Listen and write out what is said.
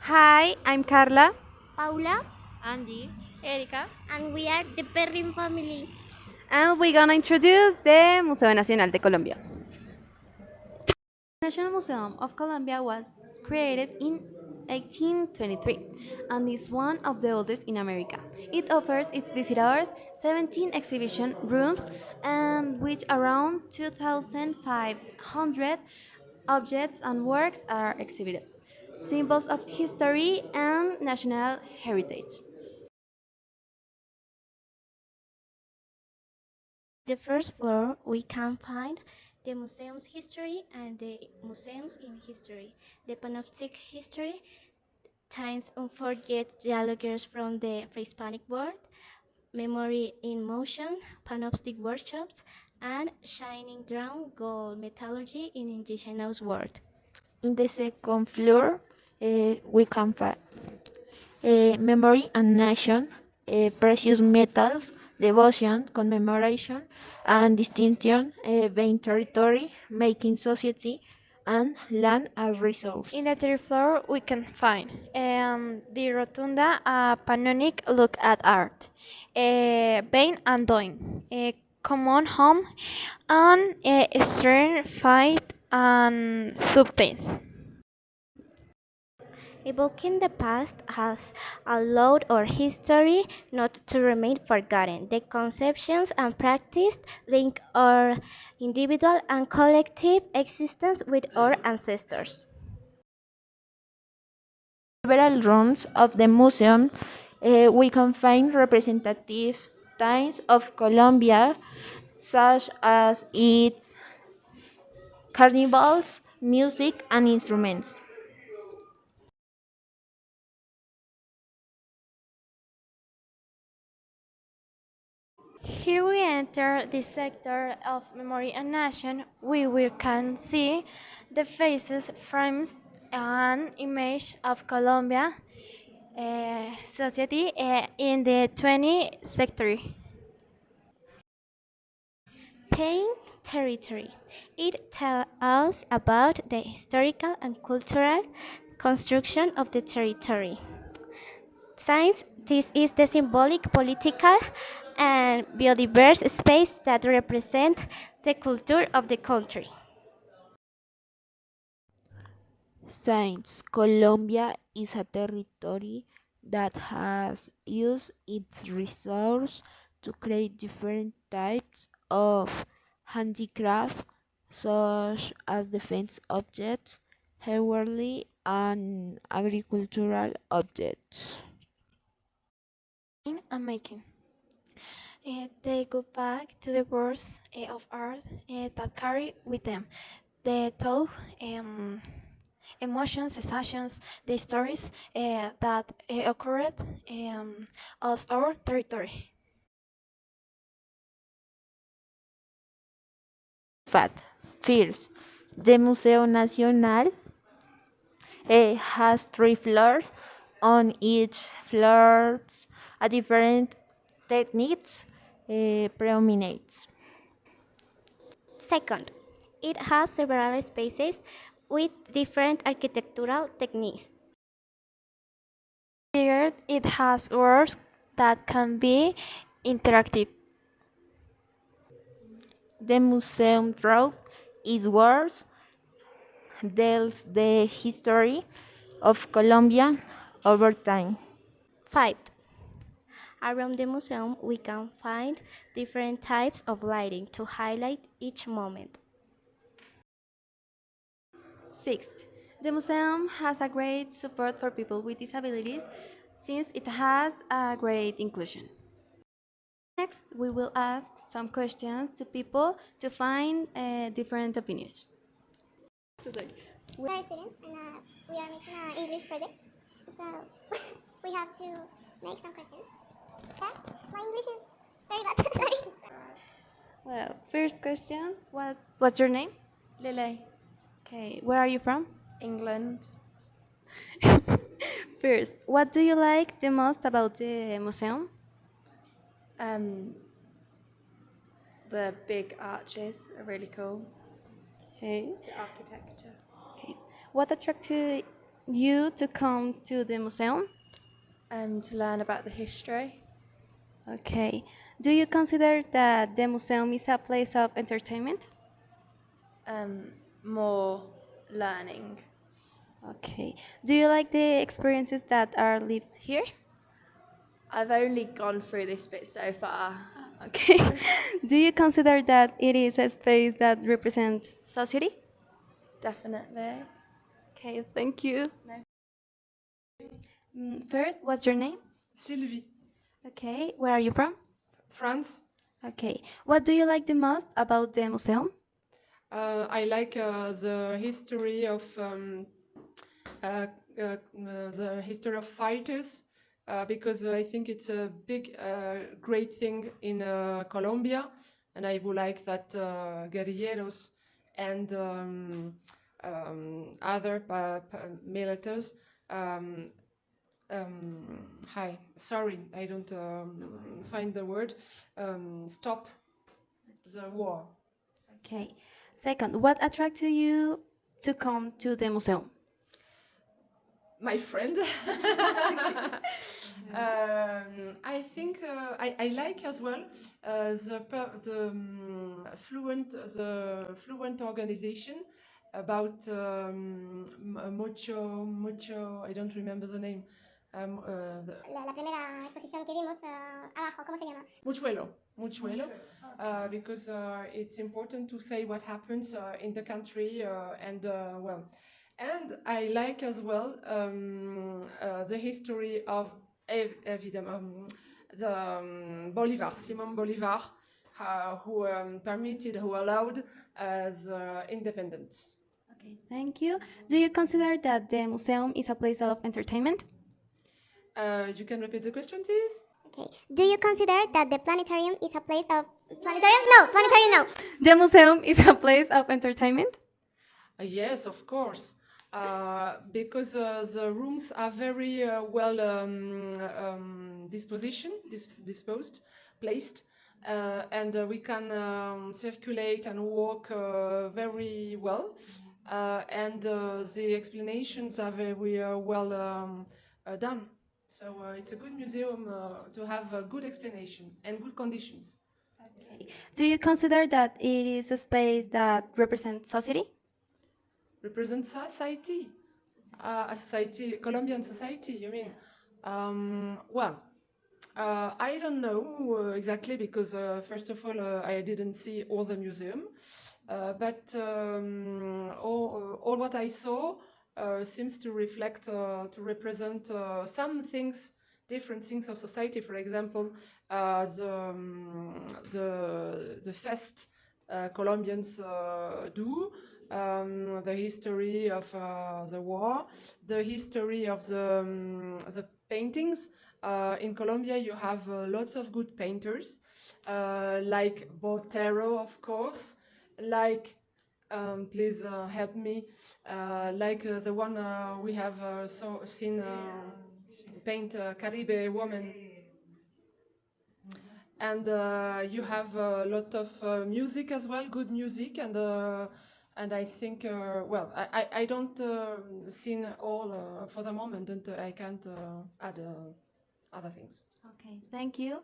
Hi, I'm Carla. Paula, Andy, Erika. and we are the Perrin family. And we're gonna introduce the Museo Nacional de Colombia. The National Museum of Colombia was created in 1823 and is one of the oldest in America. It offers its visitors 17 exhibition rooms and which around 2,500 objects and works are exhibited, symbols of history and national heritage. The first floor, we can find the museum's history and the museums in history, the panoptic history, times unforget dialogues from the pre-Hispanic world, memory in motion, panoptic workshops, and shining drawn gold metallurgy in indigenous world. In the second floor, we can find memory and nation, precious metals, devotion, commemoration, and distinction, being territory, making society, and land as resource. In the third floor, we can find the Rotunda, a panoramic look at art, Bain and Doing, a common home, and a stern fight and substance. Evoking the past has allowed our history not to remain forgotten. The conceptions and practice link our individual and collective existence with our ancestors. Several rooms of the museum, we can find representative times of Colombia, such as its carnivals, music, and instruments. Here we enter the sector of memory and nation. We can see the faces, frames, and image of Colombia society in the 20th century. Pain territory. It tells us about the historical and cultural construction of the territory. Science, this is the symbolic, political, and biodiverse space that represent the culture of the country. Since Colombia is a territory that has used its resource to create different types of handicrafts, such as defense objects, jewelry, and agricultural objects. And making. They go back to the works of art that carry with them the thought, emotions, sensations, the stories that occurred as our territory. Fact. First, the Museo Nacional has three floors. On each floor, a different techniques predominates. Second, it has several spaces with different architectural techniques. Third, it has works that can be interactive. The museum through its works tells the history of Colombia over time. Fifth, around the museum we can find different types of lighting to highlight each moment. Sixth, the museum has a great support for people with disabilities since it has a great inclusion. Next, we will ask some questions to people to find different opinions. We are students and we are making an English project. So we have to make some questions. Okay? My English is very bad. Sorry. Well, first question, what's your name? Lele, Okay, where are you from? England. First, what do you like the most about the museum? Um, the big arches are really cool. Okay. The architecture. Okay. What attracted you to come to the museum? To learn about the history. Okay. Do you consider that the museum is a place of entertainment? Um, More learning. Okay. Do you like the experiences that are lived here? I've only gone through this bit so far. Okay. Do you consider that it is a space that represents society? Definitely. Okay, thank you. First, what's your name? Sylvie, Okay, where are you from? France. Okay, what do you like the most about the museum? I like uh, the history of fighters because I think it's a big, great thing in Colombia, and I would like that guerrilleros and other militaries. Um, Hi, sorry, I don't find the word. Stop the war. Okay. Second, what attracted you to come to the museum? My friend. I think I like as well the fluent organization about mucho. I don't remember the name. La primera exposición que vimos abajo, ¿cómo se llama? Muchuelo, because it's important to say what happens in the country and well. And I like as well the history of évidemment the Bolivar, Simon Bolivar, who allowed the independence. Okay, thank you. Do you consider that the museum is a place of entertainment? You can repeat the question, please? Okay. Do you consider that the planetarium is a place of planetarium? No, planetarium no. The museum is a place of entertainment? Yes, of course. Because the rooms are very well disposed, placed, and we can circulate and walk very well. And the explanations are very well done. So it's a good museum to have a good explanation and good conditions. Okay. Do you consider that it is a space that represents society? Represent society, a society, Colombian society, you mean? Well, I don't know exactly because, first of all, I didn't see all the museum, but all what I saw seems to reflect, to represent some things, different things of society. For example, the fest Colombians do, the history of the war, the history of the paintings. In Colombia, you have lots of good painters, like Botero, of course, like, please help me, like the one we have seen paint Caribe woman. And you have a lot of music as well, good music, and I think well, I don't seen all for the moment, and I can't add other things. Okay, thank you.